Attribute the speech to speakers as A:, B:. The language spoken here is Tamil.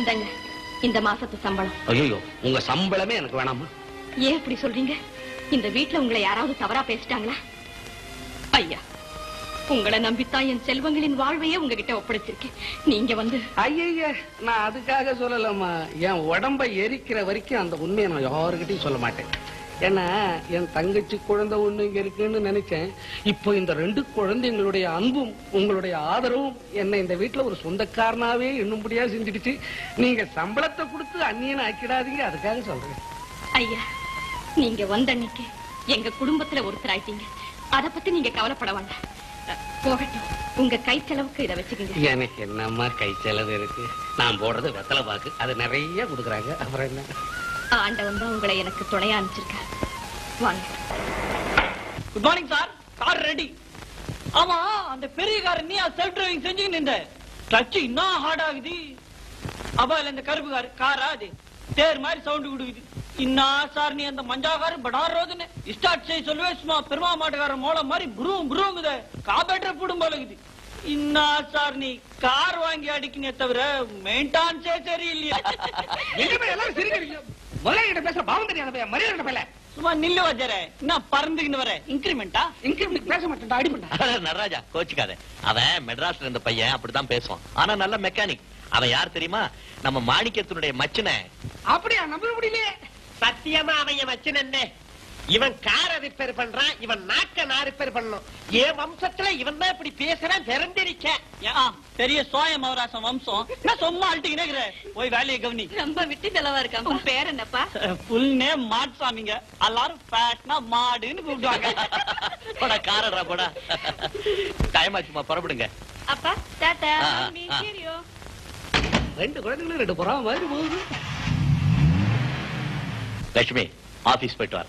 A: இந்தங்க இந்த மாசத்து சம்பளம்.
B: ஐயோ, உங்க சம்பளமே எனக்கு வேணாமா?
A: ஏன் இப்படி சொல்றீங்க? இந்த வீட்டுல உங்களை யாராவது தவறா பேசிட்டாங்களா? ஐயா, உங்களை நம்பித்தான் என் செல்வங்களின் வாழ்வையே உங்ககிட்ட ஒப்படைச்சிருக்கேன். நீங்க வந்து
B: ஐய, நான் அதுக்காக சொல்லலம்மா. என் உடம்ப எரிக்கிற வரைக்கும் அந்த உண்மையை நான் யாருக்கிட்டையும் சொல்ல மாட்டேன். ஏன்னா என் தங்கச்சி குழந்தை ஒண்ணு இங்க இருக்குன்னு நினைச்சேன். இப்போ இந்த 2 குழந்தைங்களுடைய அன்பும் உங்களுடைய ஆதரவும் என்ன இந்த வீட்டுல ஒரு சொந்தக்காரனாவே எண்ணும்படியா செஞ்சுடுச்சு. நீங்க சம்பளத்தை கொடுத்து அந்நியனை ஆக்கிடாதீங்க, அதுக்காக சொல்றேன்.
A: ஐயா, நீங்க வந்த அன்னைக்கு எங்க குடும்பத்துல ஒருத்தர் ஆயிட்டீங்க. அத பத்தி நீங்க கவலைப்பட வேண்டாம். போகட்டும், உங்க கை செலவுக்கு இதை வச்சுக்கீங்க.
B: எனக்கு என்னம்மா கை செலவு இருக்கு? நான் போடுறது வெத்தலை பாக்கு, அது நிறைய கொடுக்குறாங்க. அப்புறம் என்ன?
A: ஆண்டவன் தான் உங்களை எனக்கு துணையா அனுப்பிச்சிருக்கார். வாங்க.
C: Good morning sir. Car ready. ஆமா, அந்த பெரிய கார் நீ செல்ஃப் டிரைவிங் செஞ்சு நின்ற டச் இன்னும் ஹார்ட் ஆகுது. அபால இந்த கருப்பு காரா அது தேர் மாதிரி சவுண்ட் கொடுக்குது. இன்னா சார் நீ அந்த மஞ்சாகாரு படாரோதுன்னு ஸ்டார்ட் செய்ய சொல்லுவே சும்மா பெருமா மாட்டுக்கார மோள மாதிரி புரும் புருங்குத காபேட்டரை போடும் போலகுது. இன்னா சார் நீ கார் வாங்கி அடிக்கினே தவிர மெயின்டான்ஸே சரியில்லையா?
B: எல்லாரும் சிரிக்கிறீங்க. முதல்ல பேசுற பாவம் தெரியாத மரியாதை பேல
C: சும்மா நில்லு வஜர. என்ன பறந்துக்கின்னு வர இன்கிரிமெண்டா?
B: இன்கிரிமெண்ட் பேச மாட்டேன், அடி பண்ண.
D: நடராஜா கோச்சுக்காத. அவன் மெட்ராஸ்ல இருந்த பையன் அப்படித்தான் பேசுவான். ஆனா நல்ல மெக்கானிக். அவன் யார் தெரியுமா? நம்ம மாணிக்கத்தினுடைய மச்சன.
B: அப்படியா? நம்ப முடியலையே.
E: சத்தியமா அவன் என் மச்சனே. இவன் காரை ரிப்பேர் பண்றான், இவன் நாக்க நான் ரிப்பேர் பண்ணணும். என் வம்சத்துல இவன் தான் இப்படி பேசுறான். பிறந்திருக்கேன்
C: பெரிய சோய மவராசம் வம்சம். நான் சும்மா அழட்டிக்கினே போய் வேலையை கவனி.
A: ரொம்ப விட்டு செலவா இருக்கான். உன் பேர் என்னப்பா?
C: புல் நேம் மாட்சாமிங்க. எல்லாரும் ஃபேட்னா மாடுன்னு கூப்பிடுவாங்க.
D: போடா காரடா போடா. டைம் ஆச்சுமா, புறப்படுங்க.
A: அப்பா டாடா. சீரியோ.
B: 2 குழந்தைகளும் 2 புறா மாதிரி போகுது.
D: லட்சுமி, ஆபீஸ் போயிட்டு வர.